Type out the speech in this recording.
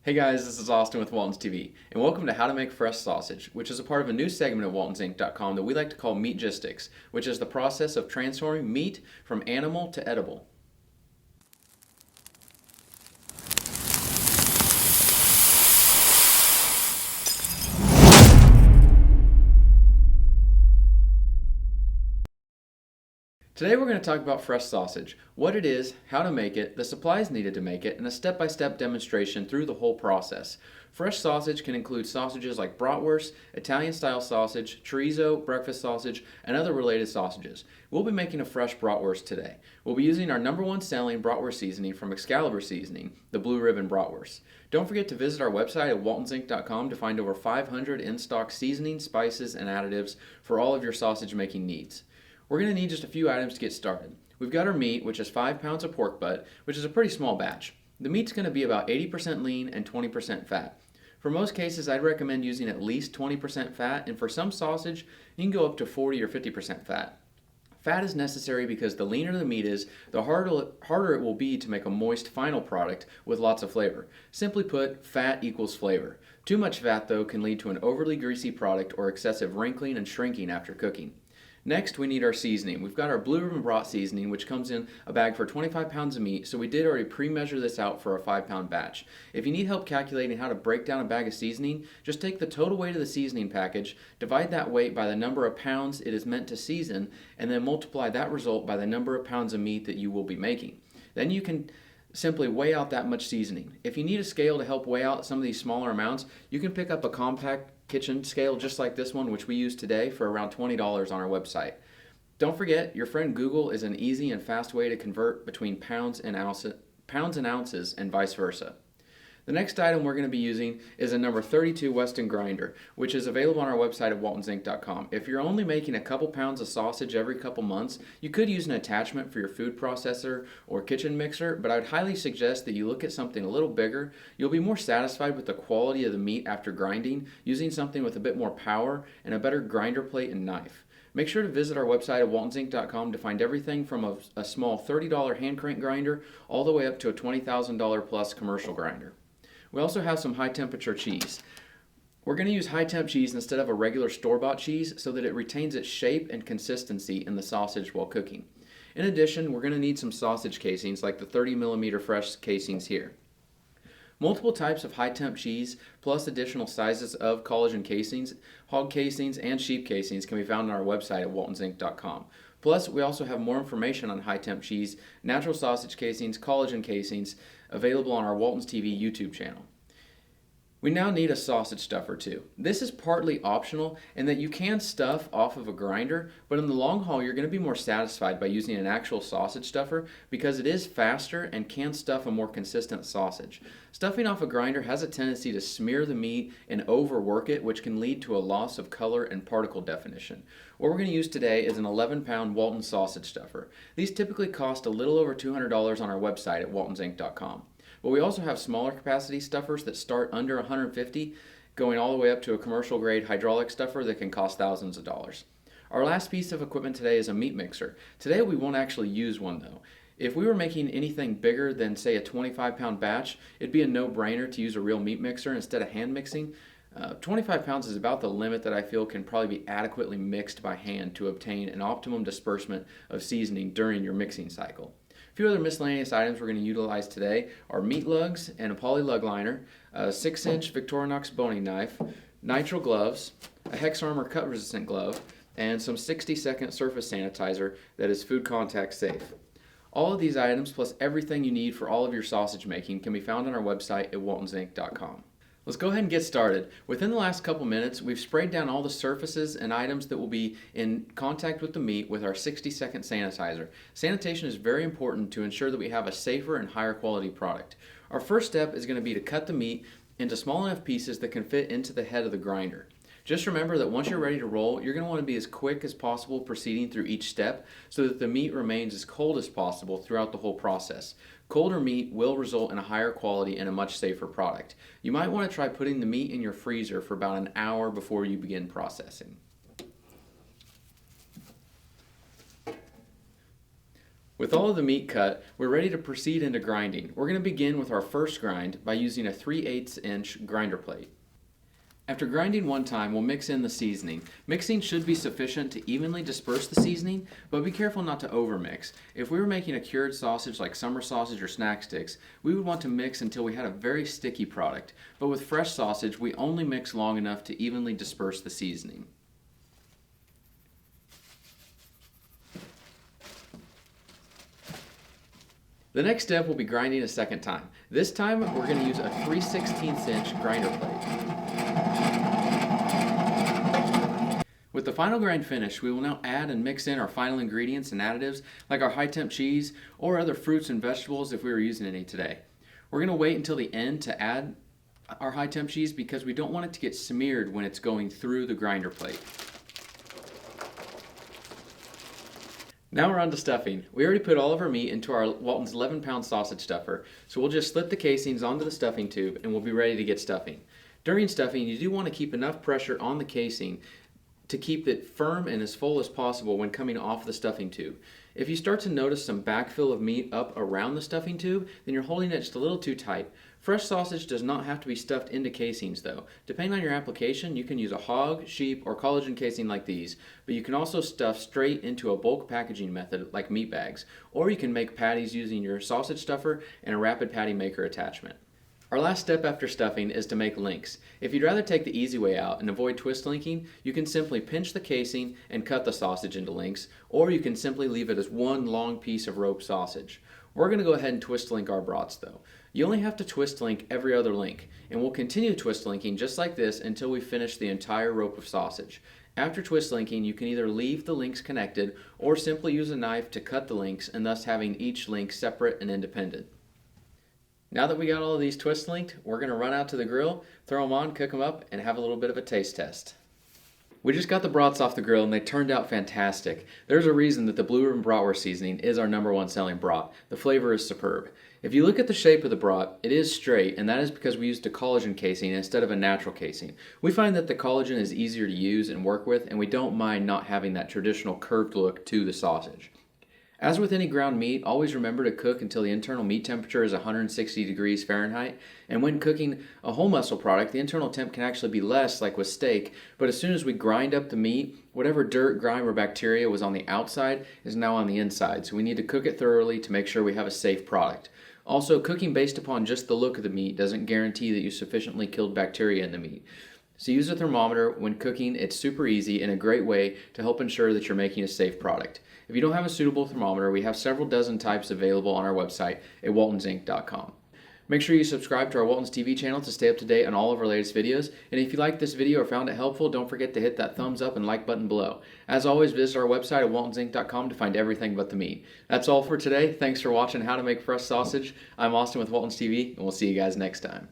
Hey guys, this is Austin with Waltons TV, and welcome to How to Make Fresh Sausage, which is a part of a new segment of waltonsinc.com that we like to call Meatgistics, which is the process of transforming meat from animal to edible. Today we're going to talk about fresh sausage, what it is, how to make it, the supplies needed to make it, and a step-by-step demonstration through the whole process. Fresh sausage can include sausages like bratwurst, Italian-style sausage, chorizo, breakfast sausage, and other related sausages. We'll be making a fresh bratwurst today. We'll be using our #1 selling bratwurst seasoning from Excalibur Seasoning, the Blue Ribbon Bratwurst. Don't forget to visit our website at waltonsinc.com to find over 500 in-stock seasonings, spices, and additives for all of your sausage making needs. We're going to need just a few items to get started. We've got our meat, which is 5 pounds of pork butt, which is a pretty small batch. The meat's going to be about 80% lean and 20% fat. For most cases, I'd recommend using at least 20% fat, and for some sausage, you can go up to 40 or 50% fat. Fat is necessary because the leaner the meat is, the harder it will be to make a moist final product with lots of flavor. Simply put, fat equals flavor. Too much fat, though, can lead to an overly greasy product or excessive wrinkling and shrinking after cooking. Next, we need our seasoning. We've got our Blue Ribbon Bratwurst seasoning, which comes in a bag for 25 pounds of meat, so we did already pre-measure this out for a 5-pound batch. If you need help calculating how to break down a bag of seasoning, just take the total weight of the seasoning package, divide that weight by the number of pounds it is meant to season, and then multiply that result by the number of pounds of meat that you will be making. Then you can simply weigh out that much seasoning. If you need a scale to help weigh out some of these smaller amounts, you can pick up a compact kitchen scale just like this one, which we use today for around $20 on our website. Don't forget, your friend Google is an easy and fast way to convert between pounds and ounces and vice versa. The next item we're going to be using is a number 32 Weston grinder, which is available on our website at waltonsinc.com. If you're only making a couple pounds of sausage every couple months, you could use an attachment for your food processor or kitchen mixer, but I would highly suggest that you look at something a little bigger. You'll be more satisfied with the quality of the meat after grinding, using something with a bit more power and a better grinder plate and knife. Make sure to visit our website at waltonsinc.com to find everything from a small $30 hand crank grinder all the way up to a $20,000 plus commercial grinder. We also have some high temperature cheese. We're going to use high temp cheese instead of a regular store-bought cheese so that it retains its shape and consistency in the sausage while cooking. In addition, we're going to need some sausage casings like the 30mm fresh casings here. Multiple types of high temp cheese plus additional sizes of collagen casings, hog casings, and sheep casings can be found on our website at waltonsinc.com. Plus, we also have more information on high temp cheese, natural sausage casings, collagen casings available on our Waltons TV YouTube channel. We now need a sausage stuffer too. This is partly optional in that you can stuff off of a grinder, but in the long haul you're going to be more satisfied by using an actual sausage stuffer because it is faster and can stuff a more consistent sausage. Stuffing off a grinder has a tendency to smear the meat and overwork it, which can lead to a loss of color and particle definition. What we're going to use today is an 11-pound Walton sausage stuffer. These typically cost a little over $200 on our website at waltonsinc.com. But we also have smaller capacity stuffers that start under $150, going all the way up to a commercial grade hydraulic stuffer that can cost thousands of dollars. Our last piece of equipment today is a meat mixer. Today we won't actually use one though. If we were making anything bigger than say a 25-pound batch, it'd be a no-brainer to use a real meat mixer instead of hand mixing. 25 pounds is about the limit that I feel can probably be adequately mixed by hand to obtain an optimum disbursement of seasoning during your mixing cycle. A few other miscellaneous items we're going to utilize today are meat lugs and a poly lug liner, a 6-inch Victorinox boning knife, nitrile gloves, a Hex Armor cut resistant glove, and some 60-second surface sanitizer that is food contact safe. All of these items plus everything you need for all of your sausage making can be found on our website at waltonsinc.com. Let's go ahead and get started. Within the last couple minutes, we've sprayed down all the surfaces and items that will be in contact with the meat with our 60-second sanitizer. Sanitation is very important to ensure that we have a safer and higher quality product. Our first step is going to be to cut the meat into small enough pieces that can fit into the head of the grinder. Just remember that once you're ready to roll, you're going to want to be as quick as possible proceeding through each step so that the meat remains as cold as possible throughout the whole process. Colder meat will result in a higher quality and a much safer product. You might want to try putting the meat in your freezer for about an hour before you begin processing. With all of the meat cut, we're ready to proceed into grinding. We're going to begin with our first grind by using a 3/8 inch grinder plate. After grinding one time, we'll mix in the seasoning. Mixing should be sufficient to evenly disperse the seasoning, but be careful not to overmix. If we were making a cured sausage like summer sausage or snack sticks, we would want to mix until we had a very sticky product. But with fresh sausage, we only mix long enough to evenly disperse the seasoning. The next step will be grinding a second time. This time we're going to use a 3/16 inch grinder plate. With the final grind finished, we will now add and mix in our final ingredients and additives like our Hi-Temp cheese or other fruits and vegetables if we were using any today. We're going to wait until the end to add our Hi-Temp cheese because we don't want it to get smeared when it's going through the grinder plate. Now we're on to stuffing. We already put all of our meat into our Walton's 11-pound sausage stuffer, so we'll just slip the casings onto the stuffing tube and we'll be ready to get stuffing. During stuffing, you do want to keep enough pressure on the casing to keep it firm and as full as possible when coming off the stuffing tube. If you start to notice some backfill of meat up around the stuffing tube, then you're holding it just a little too tight. Fresh sausage does not have to be stuffed into casings though. Depending on your application, you can use a hog, sheep, or collagen casing like these, but you can also stuff straight into a bulk packaging method like meat bags, or you can make patties using your sausage stuffer and a rapid patty maker attachment. Our last step after stuffing is to make links. If you'd rather take the easy way out and avoid twist linking, you can simply pinch the casing and cut the sausage into links, or you can simply leave it as one long piece of rope sausage. We're going to go ahead and twist link our brats though. You only have to twist link every other link, and we'll continue twist linking just like this until we finish the entire rope of sausage. After twist linking, you can either leave the links connected or simply use a knife to cut the links and thus having each link separate and independent. Now that we got all of these twist linked, we're going to run out to the grill, throw them on, cook them up, and have a little bit of a taste test. We just got the brats off the grill and they turned out fantastic. There's a reason that the Blue Ribbon Bratwurst seasoning is our #1 selling brat. The flavor is superb. If you look at the shape of the brat, it is straight, and that is because we used a collagen casing instead of a natural casing. We find that the collagen is easier to use and work with, and we don't mind not having that traditional curved look to the sausage. As with any ground meat, always remember to cook until the internal meat temperature is 160 degrees Fahrenheit. And when cooking a whole muscle product, the internal temp can actually be less, like with steak. But as soon as we grind up the meat, whatever dirt, grime, or bacteria was on the outside is now on the inside. So we need to cook it thoroughly to make sure we have a safe product. Also, cooking based upon just the look of the meat doesn't guarantee that you sufficiently killed bacteria in the meat. So use a thermometer when cooking. It's super easy and a great way to help ensure that you're making a safe product. If you don't have a suitable thermometer, we have several dozen types available on our website at waltonsinc.com. Make sure you subscribe to our Waltons TV channel to stay up to date on all of our latest videos. And if you liked this video or found it helpful, don't forget to hit that thumbs up and like button below. As always, visit our website at waltonsinc.com to find everything but the meat. That's all for today. Thanks for watching How to Make Fresh Sausage. I'm Austin with Waltons TV, and we'll see you guys next time.